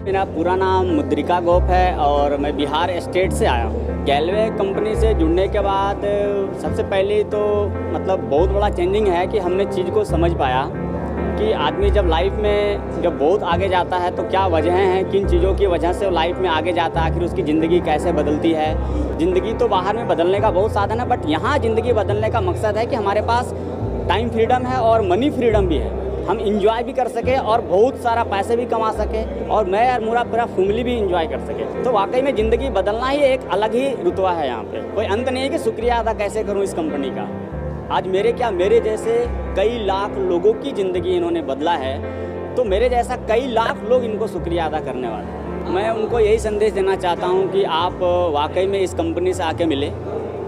मेरा पूरा नाम मुद्रिका गोप है और मैं बिहार स्टेट से आया हूँ। गैलवे कंपनी से जुड़ने के बाद सबसे पहले तो मतलब बहुत बड़ा चेंजिंग है कि हमने चीज़ को समझ पाया कि आदमी जब लाइफ में जब बहुत आगे जाता है तो क्या वजहें हैं, किन चीज़ों की वजह से वो लाइफ में आगे जाता है, आखिर उसकी ज़िंदगी कैसे बदलती है। ज़िंदगी तो बाहर में बदलने का बहुत साधन है, बट यहाँ ज़िंदगी बदलने का मकसद है कि हमारे पास टाइम फ्रीडम है और मनी फ्रीडम भी है। हम इंजॉय भी कर सके और बहुत सारा पैसे भी कमा सके और मैं और मेरा पूरा फैमिली भी इंजॉय कर सके। तो वाकई में ज़िंदगी बदलना ही एक अलग ही रुतबा है। यहाँ पे कोई अंत नहीं है कि शुक्रिया अदा कैसे करूँ इस कंपनी का। आज मेरे जैसे कई लाख लोगों की ज़िंदगी इन्होंने बदला है, तो मेरे जैसा कई लाख लोग इनको शुक्रिया अदा करने वाले हैं। मैं उनको यही संदेश देना चाहता हूँ कि आप वाकई में इस कंपनी से आके मिले,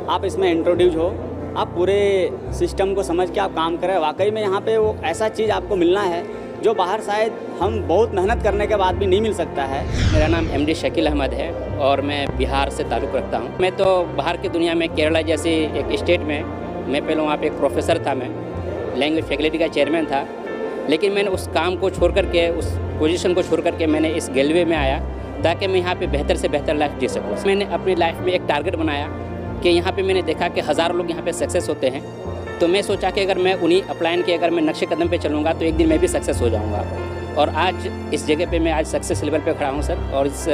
आप इसमें इंट्रोड्यूस हो, आप पूरे सिस्टम को समझ के आप काम करें। वाकई में यहाँ पे वो ऐसा चीज़ आपको मिलना है जो बाहर शायद हम बहुत मेहनत करने के बाद भी नहीं मिल सकता है। मेरा नाम MD शकील अहमद है और मैं बिहार से ताल्लुक़ रखता हूँ। मैं तो बाहर की दुनिया में केरला जैसे एक स्टेट में मैं पहले वहाँ पे एक प्रोफेसर था, मैं लैंग्वेज फैकल्टी का चेयरमैन था, लेकिन मैंने उस काम को छोड़ करके, उस पोजीशन को छोड़ करके मैंने इस गैलवे में आया ताकि मैं यहाँ पे बेहतर से बेहतर लाइफ जी सकूँ। मैंने अपनी लाइफ में एक टारगेट बनाया कि यहाँ पे मैंने देखा कि हज़ारों लोग यहाँ पे सक्सेस होते हैं, तो मैं सोचा कि अगर मैं उन्हीं अपलाइन के अगर मैं नक्शे कदम पे चलूँगा तो एक दिन मैं भी सक्सेस हो जाऊँगा। और आज इस जगह पे मैं आज सक्सेस लेवल पे खड़ा हूँ सर, और इस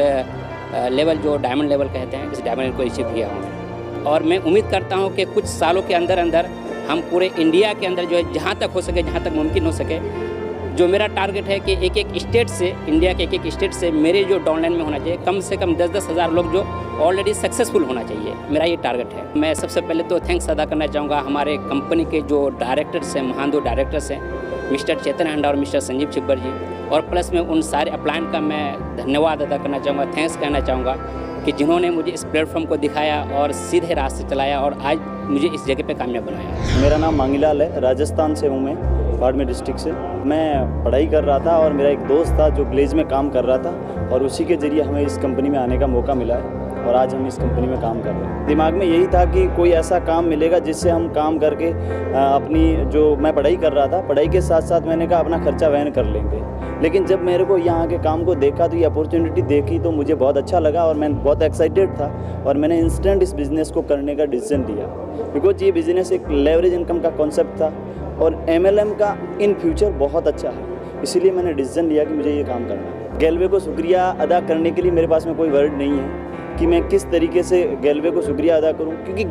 लेवल जो डायमंड लेवल कहते हैं, इस डायमंड को अचीव किया हूँ। और मैं उम्मीद करता हूँ कि कुछ सालों के अंदर अंदर हम पूरे इंडिया के अंदर जो है जहाँ तक हो सके, जहाँ तक मुमकिन हो सके, जो मेरा टारगेट है कि एक एक स्टेट से, इंडिया के एक स्टेट से मेरे जो डाउनलाइन में होना चाहिए कम से कम 10-10 हज़ार लोग जो ऑलरेडी सक्सेसफुल होना चाहिए, मेरा ये टारगेट है। मैं सबसे पहले तो थैंक्स अदा करना चाहूँगा हमारे कंपनी के जो डायरेक्टर्स हैं, महान दो डायरेक्टर्स हैं, मिस्टर चेतन हंडा और मिस्टर संजीव छिब्बर जी, और प्लस में उन सारे अपलाइन का मैं धन्यवाद अदा करना चाहूँगा, थैंक्स कहना चाहूँगा कि जिन्होंने मुझे इस प्लेटफॉर्म को दिखाया और सीधे रास्ते चलाया और आज मुझे इस जगह पे कामयाब बनाया। मेरा नाम मांगीलाल है, राजस्थान से हूँ मैं, बाड़मेर डिस्ट्रिक्ट से। मैं पढ़ाई कर रहा था और मेरा एक दोस्त था जो ग्लेज में काम कर रहा था और उसी के ज़रिए हमें इस कंपनी में आने का मौका मिला है और आज हम इस कंपनी में काम कर रहे हैं। दिमाग में यही था कि कोई ऐसा काम मिलेगा जिससे हम काम करके अपनी जो मैं पढ़ाई कर रहा था, पढ़ाई के साथ साथ मैंने कहा अपना खर्चा वहन कर लेंगे। लेकिन जब मेरे को यहाँ के काम को देखा तो ये अपॉर्चुनिटी देखी तो मुझे बहुत अच्छा लगा और मैं बहुत एक्साइटेड था और मैंने इंस्टेंट इस बिज़नेस को करने का डिसीजन लिया, बिकॉज ये बिज़नेस एक लेवरेज इनकम का कॉन्सेप्ट था और MLM का इन फ्यूचर बहुत अच्छा है, इसीलिए मैंने डिसीजन लिया कि मुझे ये काम करना है। गैलवे को शुक्रिया अदा करने के लिए मेरे पास में कोई वर्ड नहीं है कि मैं किस तरीके से गैलवे को शुक्रिया अदा करूं, क्योंकि